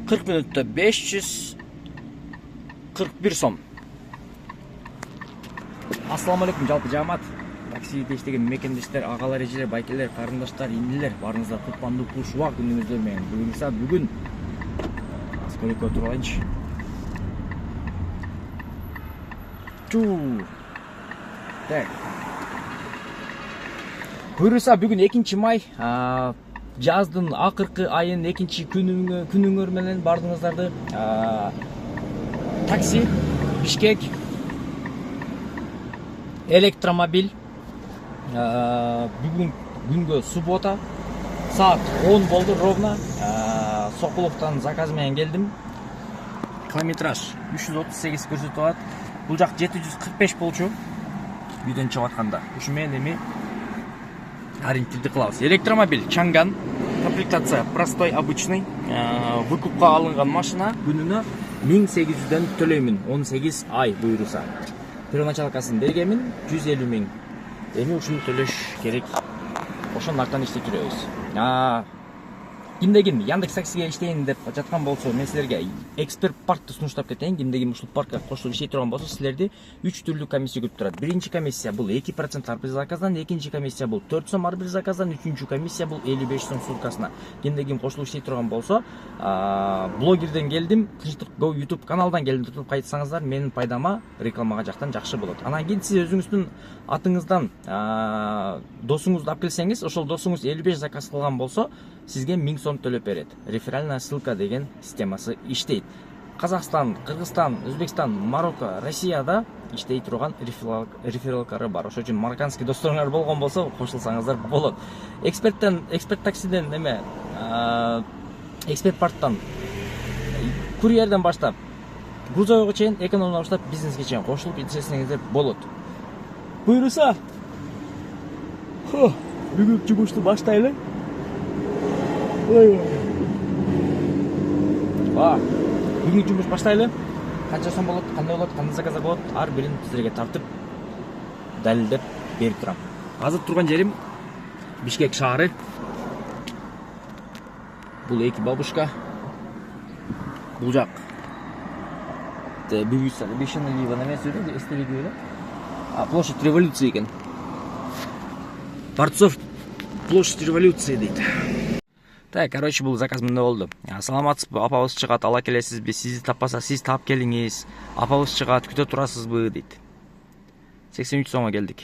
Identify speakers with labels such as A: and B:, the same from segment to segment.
A: 40 минутта 541 сом. Ассаламу алейкум, жалпы жамаат. Таксиде иштеген мекендештер, агалар, эжелер, байкелер, карындаштар, инилер, барыңыздар кутмандуу кушуак күнүңүздөр менен. Бүгүн көлөккө отуруп алайынчы. Так. Буюрса бүгүн 2 май, жаздын акыркы айынын 2-күнүңөр менен бардыңыздарды. Такси, Бишкек, электромобиль. Бүгүн күнгө суббота, саат 10 болду ровно. Сокулуктан заказ менен келдим. Километраж 338 көрсөтүп атат. Бул жак 745 болчу. Үйдөн чыгып атканда. Ушу менен эми ориентирди кылабыз. Электромобиль Чанган, комплектация простой обычный. Выкупка алынган машина күнүнө 1800дөн төлөймүн. 18 ай буйруса. Первоначалкасын бергенмин 150 000. Эми ушуну төлөш керек. Ошондон артан иштеп жүрөбүз. Кимдегин Яндекс Таксиге иштейин деп жаткан болсо, мен силерге эксперт паркты сунуштап кетейин. Кимдегин ушул паркка кошулуп иштей турган болсо, силерди 3 түрлүү комиссия күтүп турат. Биринчи комиссия бул 2% ар бир заказдан, экинчи комиссия бул 4 сом ар бир заказдан, үчүнчү комиссия бул 55 сом суткасына. Кимдегин кошулуп иштей турган болсо, блогерден келдим, Тынчтык Go YouTube каналдан келдим деп кайтсаңыздар, менин пайдама рекламага жактан жакшы болот. Анан кийин сиз өзүңүздүн атыңыздан досуңузду алып келсеңиз, ошол досуңуз 55 заказ кылган болсо, сизге 1000 сом төлөп берет. Реферальная ссылка деген системасы иштейт. Казакстан, Кыргызстан, Өзбекстан, Марокко, Россияда иштей турган рефералкары бар. Ошон үчүн марокканский досторуңар болгон болсо, кошулсаңыздар болот. Эксперт таксиден эме, эксперт парктан, курьерден баштап, грузовойго чейин, экономдон баштап, бизнеске чейин кошулуп иштесеңиздер болот. Буйруса, бүгүн жумушту баштайлы. Бүгүн жумуш баштайлы. Канча сом болот, кандай болот, кандай заказдар болот, ар бирин силерге тартып, далилдеп берип турам. Азыр турган жерим Бишкек шаары. Бул эки бабушка. Бул жак Бишена Лива на месте, эстелиги. Площадь революции экен. Борцов площадь революции дейт. Так, короче, бул заказ мындай болду. Саламатсызбы, апабыз чыгат, ала келесизби? Сизди таппаса, сиз таап келиңиз. Апабыз чыгат, күтө турасызбы дейт. 83 сомго келдик.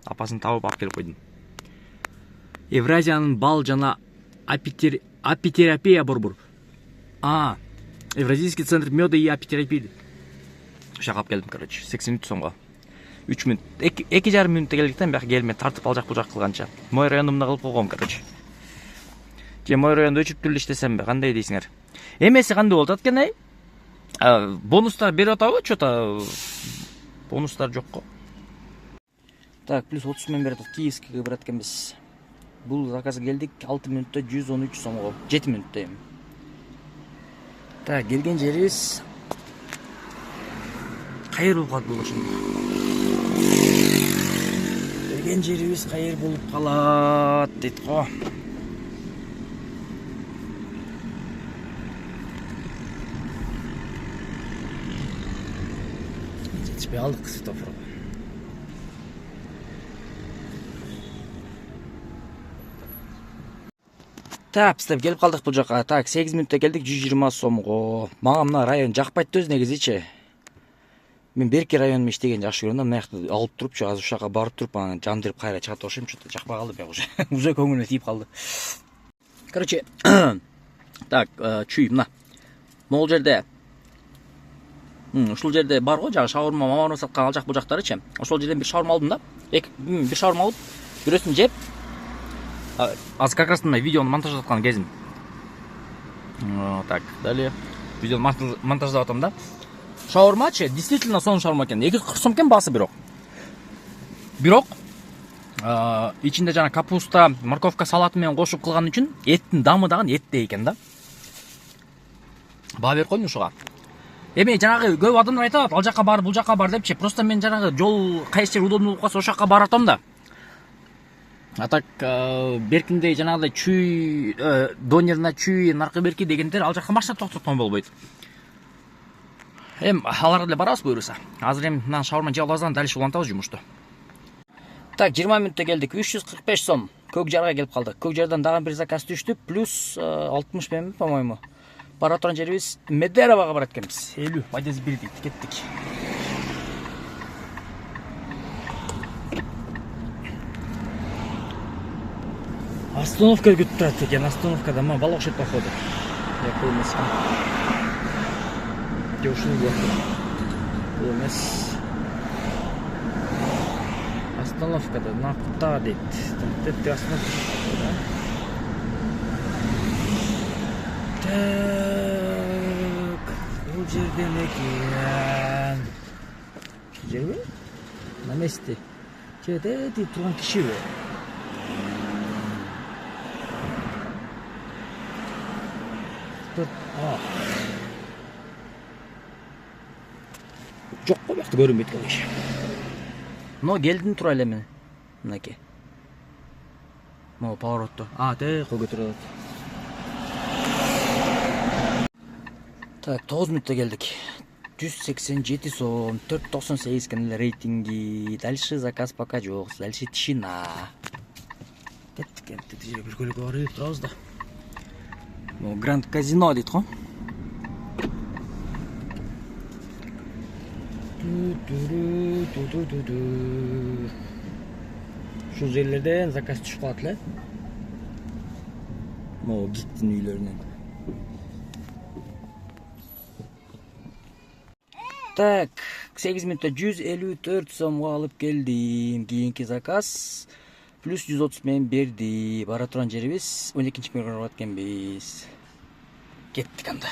A: Апасын табып алып келип койдум. Евразиянын бал жана апитерапия борбор. Евразийский центр меда и апитерапии. Ошого алып келдим, короче, 83 сомго. 3 минут. 2,5 минутта келдиктен бияка келме тартып ал жак бул жак кылганча. Мой районумда кылып койгом, короче. Мой районда өчүп түрлү иштесемби, кандай дейсиңер? Эмеси кандай болуп атат экен, бонустар берип атабы? Чо-то бонустар жокко. Так, плюс 30 сом берип атат. Киевскийге барат экенбиз. Бул заказга келдик 6 минутта 113 сомго. 7 минутта эми. Так, келген жерибиз кайер болуп калат бул ошондо. Келген жерибиз кайер болуп калат дейт го. Алдык светофорго. Так, биздеп келип калдык бул жака. Так, 8 минутта келдик 120 сомго. Мага мына район жакпайт өз негизичи. Мен берки районумда иштеген жакшы көрөм да, мына жакты алып турупчу, азыр ушака барып туруп, анан жандырып кайра чыгат ошем, чөтө жакпай калды мен уже. Уже көңүлүмө тийип калды. Короче, так, чүй мына. Могул жерде ушул жерде бар го, жагы шаурма саткан ал жак бул жактарычы. Ошол жерден бир шаурма алдым да. Бир шаурма алып, бирөөсүн жеп. Азыр как раз мына видеону монтаждап аткан кезим. Так, далее. Видеону монтаждап атам да. Шаурмачы, действительно сонун шаурма экен. 240 сом экен баасы бирок. Ичинде жана капуста, морковка салаты менен кошуп кылган үчүн эттин дамы дагы эттей экен да. Баа берип койдум ушуга. Эми жанагы көп адамдар айтат, ал жакка бар, бул жакка бар депчи. Просто мен жанагы жол кайсы жер удобный болуп калса ошол жакка баратам да. А так беркинде жанагыдай чүй донерна чүй наркы берки дегендер ал жакка машина токтоткон болбойт. Эми аларга деле барабыз буюрса. Азыр эми мына шаурма жеп алабыз, дальше улантабыз жумушту. Так, 20 мүнөттө келдик. 345 сом. Көк жарга келип калдык. Көк жардан дагы бир заказ түштү, плюс 60 мм, по-моему. Бара турган жерибиз Медеровага барат экенбиз. 50 подъезд 1 дейт. Кеттик. Остановка күтүп турат экен. Остановкада ма бала окшойт походу. Я эмес. Жошун бул. Бул эмес. Остановкада накта дейт. Тетте остановка. Так. Бул жерден экен. Жерби? На месте. Жерде турган кишиби? Жок го бакты көрүнбөйт экен киши. Но келдин тура эле мен. Мынакей. Могу поворотто. Тек көтөрөт. Так, 9 мүнөттө келдик. 187 сом, 498 экен эле рейтинги. Дальше заказ пока жок. Дальше тишина. Кеттик эми жерге бир көлөккө барып турабыз да. Могу Гранд Казино дейт го. Ушул жерлерден заказ түшүп калат эле. Могу гиттин үйлөрүнөн. Так, 8 мүнөттө 154 сомго алып келдим. Кийинки заказ плюс 130 мен берди. Бара турган жерибиз 12-нчи микрорайонго барат экенбиз. Кеттик анда.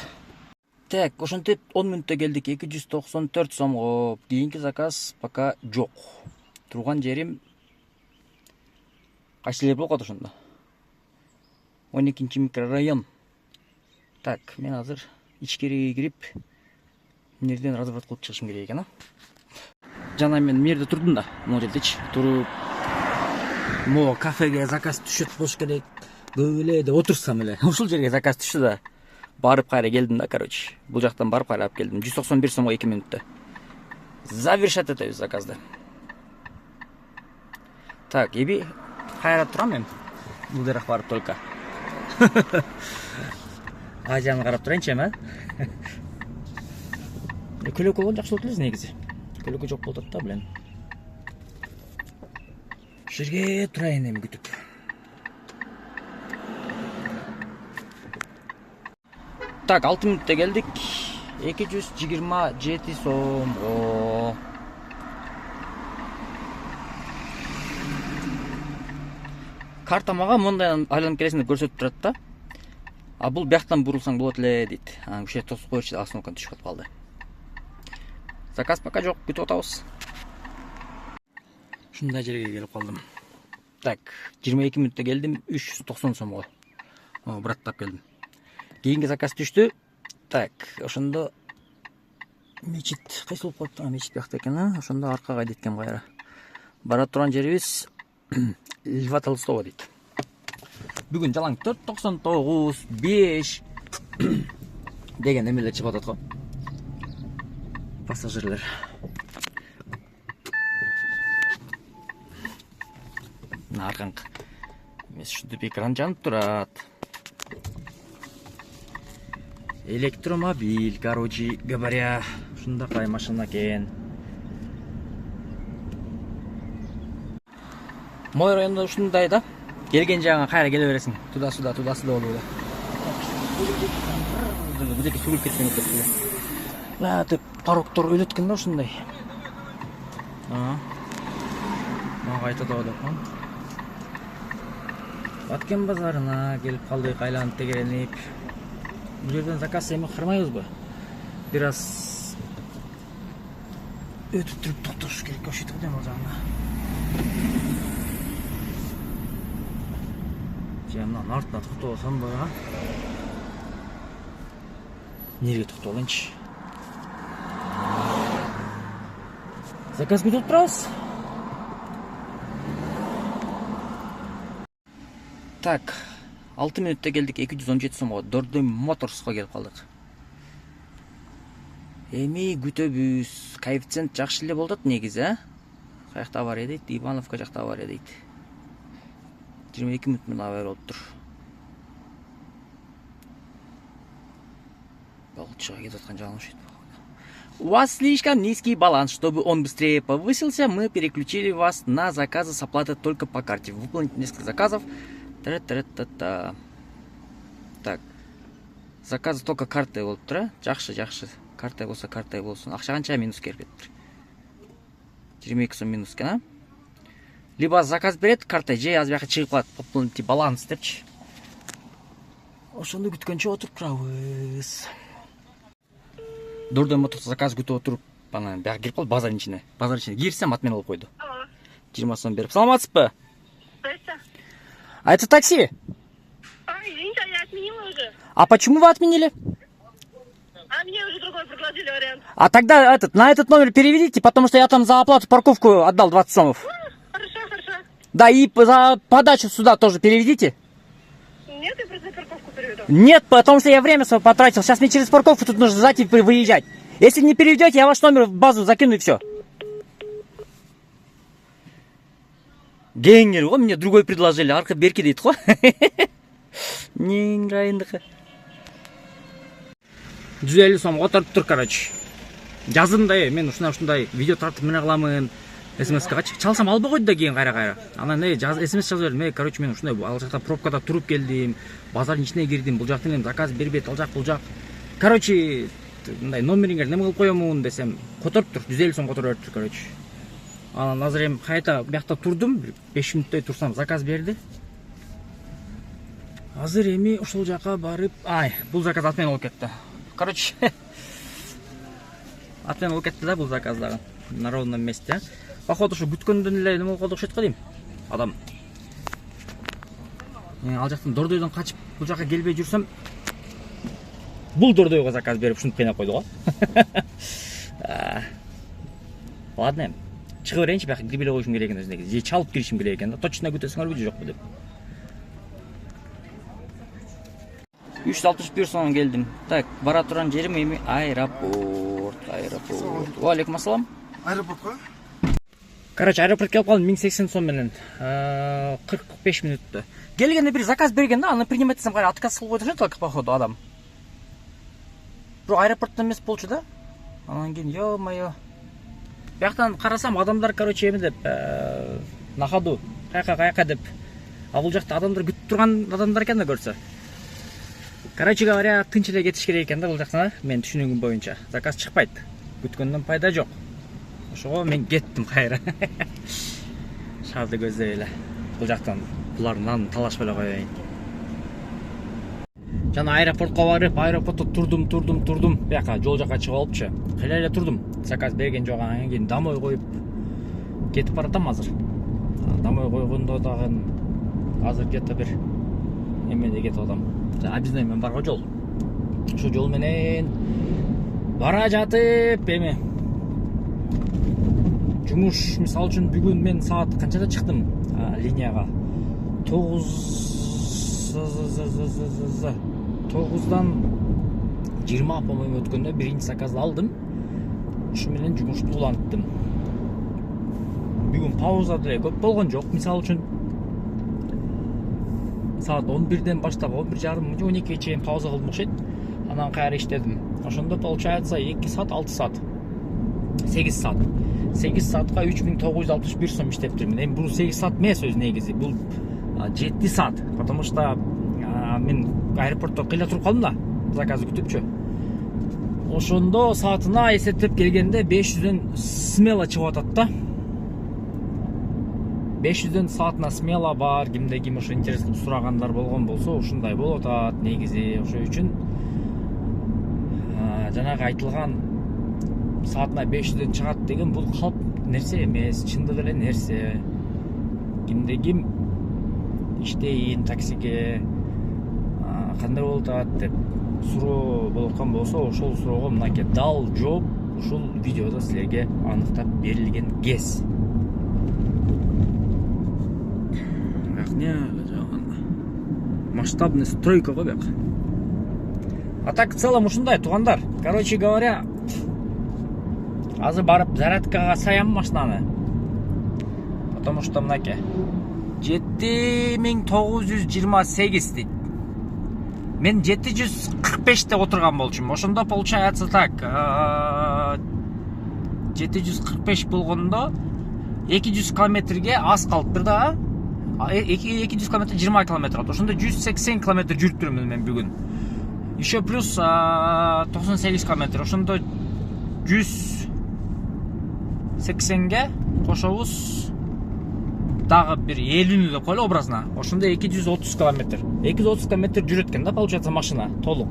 A: Так, ошентип 10 мүнөттө келдик. 294 сомго. Кийинки заказ пока жок. Турган жерим кайсы жер болот ошондо? 12-нчи микрорайон. Так, мен азыр ичкериге кирип мынерден разворот кылып чыгышым керек экен, Жана мен мынерде турдум да, могу жердечи. Туруп могу кафеге заказ түшөт болуш керек. Көп эле деп отурсам эле. Ушул жерге заказ түштү да. Барып кайра келдим да, короче. Бул жактан барып кайра алып келдим. 191 сомго 2 мүнөттө. Завершат этебиз заказды. Так, эби кайра турам мен. Бул жерге барып только. Ажаны карап турайынчы эми, Көлөкө болгон жакшы болот эле негизи. Көлөкө жок болот да, билем. Ушул жерге турайын эми күтүп. Так, 6 мүнөттө келдик. 227 сомго. Карта мага мындай айланып келесиң деп көрсөтүп турат да. А бул бияктан бурулсаң болот эле дейт. Ушул жерде тосуп коюучу остановканы түшүп калды. Заказ пока жок, күтүп атабыз. Ушундай жерге келип калдым. Так, 22 мүнөттө келдим, 390 сомго. Браттап келдим. Кийинки заказ түштү. Так, ошондо мечит кайсы болуп калыптыр? Мечит бияқта экен, ошондо аркага айдеткем кайра. Бара турган жерибиз Льва Толстого дейт. Бүгүн жалаң 499, 5 деген эмелер чыгып атат го. Пассажирлер. Арканкы эмес, ушинтип экран жанып турат. Электромобиль, короче говоря, ушундакай машина экен. Мой райондо ушундай да. Келген жагыңа кайра келе бересиң. Туда-сюда болду. Бизеки сүгүлүп кеткен экен. Ла, деп пароктор өлөткөн да ушундай. Мага айтат да деп. Баткен базарына келип калдык, айланып тегеренип. Бул жерден заказ эми кырмайбызбы? Бир аз өтүп туруп токтош керек ошентип атам ал жагына. Жаман артына токтоп алсам да. Нерге токтоп алайынчы? Заказ күтүп турабыз. Так, 6 минутта келдик 217 сомго. Дордой Моторско келип калдык. Эми күтөбүз. Коэффициент жакшы эле болот негизи, а? Каякта бар дейт, Ивановка жакта бар дейт. 22 минут менен авар болуп тур. Балчыга кетип аткан жалын шет. У вас слишком низкий баланс. Чтобы он быстрее повысился, мы переключили вас на заказы с оплатой только по карте. Выполнить несколько заказов. Та-та-та-та. Так. Заказы только картой болуп тур, а? Жакшы. Картай болсо картай болсун. Акча канча минус келип кетиптир. 22 сом минус экен, а? Либо заказ берет картай, же аз бияка чыгып калат. Пополнить баланс депчи. Ошондо күткөнчө отуруп турабыз. Дордой Моторско заказ күтүп отуруп, анан бияка кирип калды базардын ичине. Базардын ичине кирсем отмена болуп койду. 20 сом берип. Саламатсызбы?
B: Здрасте.
A: А это такси?
B: Извините, я отменила уже.
A: А почему вы отменили?
B: А мне уже другой предложили вариант.
A: А тогда на этот номер переведите, потому что я там за оплату парковку отдал 20 сомов.
B: Хорошо.
A: Да, и за подачу сюда тоже переведите.
B: Нет, я просто парковку переведу.
A: Нет, потому что я время свое потратил. Сейчас мне через парковку тут нужно зайти и выезжать. Если не переведете, я ваш номер в базу закину и все. Генгер, о, мне другой предложили. Арка берки дейт го. Не ыңгайындыкы. 150 сом отуруп тур, короче. Жазымдай, мен ушундай видео тартып мына кыламын. СМС-ка чалсам албай койду да кийин кайра. Анан СМС жазып бердим. Короче, мен ушундай ал жакта пробкада туруп келдим. Базардын ичине кирдим. Бул жактан заказ бербейт, ал жак бул жак. Короче, мындай номериңерди неме кылып коёмун десем, которуп тур. 150 сом которуп тур, короче. Анан азыр эми кайта биякта турдум. 5 мүнөттөй турсам заказ берди. Азыр эми ошол жака барып, бул заказ отмена болуп кетти. Короче, отмена болуп кетти да бул заказ дагы. На ровном месте. Походу, что күткөндөн эле неме болуп калды окшойт го дейм. Адам. Ал жактан Дордойдон качып бул жака келбей жүрсөм, бул Дордойго заказ берип ушинтип кыйнап койду го. Ладно. Чыгып берейинчи, бияка кирип эле коюшум керек экен өзүнө. Же чалып киришим керек экен да. Точно күтөсүңөрбү же жокпу деп. 361 сом келдим. Так, бара турган жерим эми аэропорт. Ва алейкум ассалам.
C: Аэропортко?
A: Короче, аэропортко келип калдым 1080 сом менен. 40-45 мүнөттө. Келгенде бир заказ берген да, аны принимать этсем кайра отказ кылып койду только походу адам. Бирок аэропортто эмес болчу да. Анан кийин ё-моё. Бияктан карасам адамдар, короче, эме деп, на ходу, каяка деп. А бул жакта адамдар күтүп турган адамдар экен да көрсө. Короче говоря, тынч эле кетиш керек экен да бул жактан, мен түшүнүгүм боюнча. Заказ чыкпайт. Күткөндөн пайда жок. Ошого мен кеттим кайра. Шарды көздөй эле. Бул жактан булардын талашып эле коеюн. Жана аэропортко барып, аэропортто турдум. Бияка жол жака чыгып алыпчы. Кайла эле турдум. Заказ берген жок, анан кийин домой коюп кетип баратам азыр. Домой койгондо дагы азыр где-то бир эмеде кетип атам. Объездной менен барго жол. Ошо жол менен бара жатып эми жумуш, мисалы үчүн бүгүн мен саат канчада чыктым линияга? 9:20 по-моему өткөндө биринчи заказды алдым. Ушу менен жумушту уланттым. Бүгүн пауза деле көп болгон жок. Мисалы үчүн саат 11-ден баштап 11:30 12-ге чейин пауза кылдым окшойт. Анан кайра иштедим. Ошондо получается 2 саат 6 саат. 8 саат. 8 саатка 3961 сом иштептирмин. Эми бул 8 саат эмес өзү негизи. Бул 7 саат. Потому что мен аэропортто кыйла туруп калдым да. Заказды күтүпчү. Ошондо саатына эсептеп келгенде 500дөн смело чыгып атат да. 500дөн саатына смело бар. Кимде ким ошо интерес кылып сурагандар болгон болсо, ушундай болуп атат негизи. Ошо үчүн жанагы айтылган саатына 500дөн чыгат деген бул калп нерсе эмес, чындык эле нерсе. Кимде ким иштейин таксиге кандай болуп атат деп суроо болуп аткан болсо, ошол суроого мынакей дал жооп ушул видеодо силерге аныктап берилген кез. масштабный стройка ғой бек. А так в целом ушундай туугандар. Короче говоря, азыр барып зарядкага саям машинаны. Потому что мынаке 7928 дейт. Мен 745-те отурган болчумун. Ошондо получается так, 745 болгондо 200 километрге аз калыптыр да. 200 километр 20 километр калды. Ошондо 180 километр жүрүп турмун мен бүгүн. Еще плюс 98 километр. Ошондо 180ге кошобуз дагы бир 50 деп койлу образна. Ошондо 230 километр. 230 километр жүрөт экен да, получается машина толук.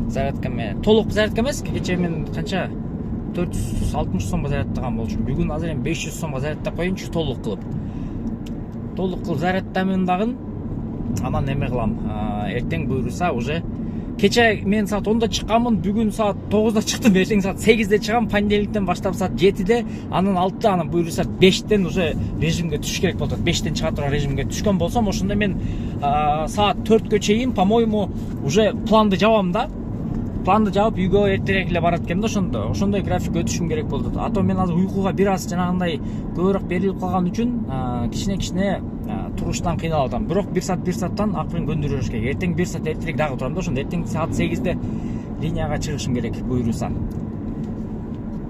A: Зарядка менен. Толук зарядка эмес, кече мен канча 460 сомго зарядтаган болчумун. Бүгүн азыр эми 500 сомго зарядтап коеюнчу толук кылып. Толук кылып зарядтамын дагы. Анан эме кылам. Эртең буйруса уже кече мен саат 10-да чыкканмын, бүгүн саат 9-да чыктым, эртең саат 8-де чыгам, понедельниктен баштап саат 7-де, анан 6-да, анан буйруса 5-тен уже режимге түшүш керек болот. 5-тен чыга турган режимге түшкөн болсом, ошондо мен саат 4-кө чейин, по-моему, уже планды жабам да. Планды жабып үйгө эртерээк эле барат экенмин да, ошондой график өтүшүм керек болду. А то мен азыр уйкуга бир аз жанагындай көбүрөөк берилип калган үчүн кичине туруштан кыйналып атам. Бирок 1 сааттан акырын көндүрүш керек. Эртең 1 саат эртерээк дагы турам да, ошондо эртең саат 8-де линияга чыгышым керек буйруса.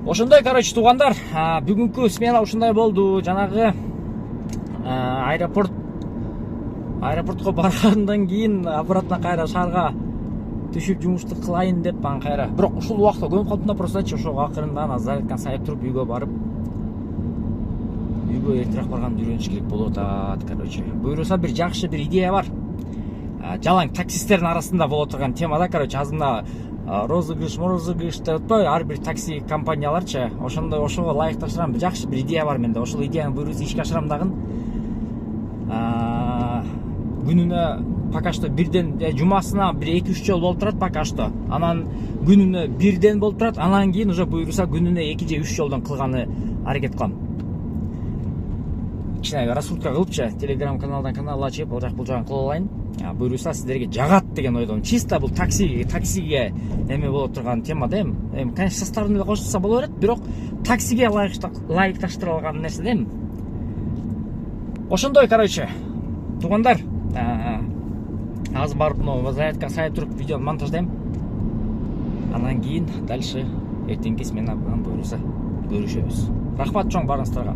A: Ошондой, короче, туугандар, бүгүнкү смена ушундай болду. Жанагы аэропортко баргандан кийин обратно кайра шаарга түшүп жумушту кылайын деп ан кайра. Бирок ушул убакта көмүп калдым да, простачы ошого акырында зарядканы сайып туруп үйгө барып, үйгө эртерээк барган үйрөнүш керек болуп атат. Короче, буйруса бир жакшы бир идея бар. Жалаң таксисттердин арасында боло турган тема да, короче, азырында розыгрыш деп атпайбы, ар бир такси компанияларчы, ошого ылайыкташтырган бир жакшы бир идея бар менде. Ошол идеяны буйруса ишке ашырам дагы. Күнүнө пока что бирден, жумасына бир 2-3 жол болуп турат пока что. Анан күнүнө бирден болуп турат, анан кийин уже буйруса күнүнө 2 же 3 жолдон кылганы аракет кылам. Кичине рассылка кылыпчы, Telegram каналдан канал ачып, ал жак бул жагын кыла алайын. Буйруса сиздерге жагат деген ойдомун. Чисто бул таксиге эме боло турган тема да эми. Конечно, составын эле кошулса боло берет, бирок таксиге ылайыкташтырылган нерсе да эми. Ошондой, короче, туугандар, азыр барып мына зарядка сайып туруп видеону монтаждайм. Анан кийин дальше эртеңки смена буюрса көрүшөбүз. Рахмат чоң барыңыздарга.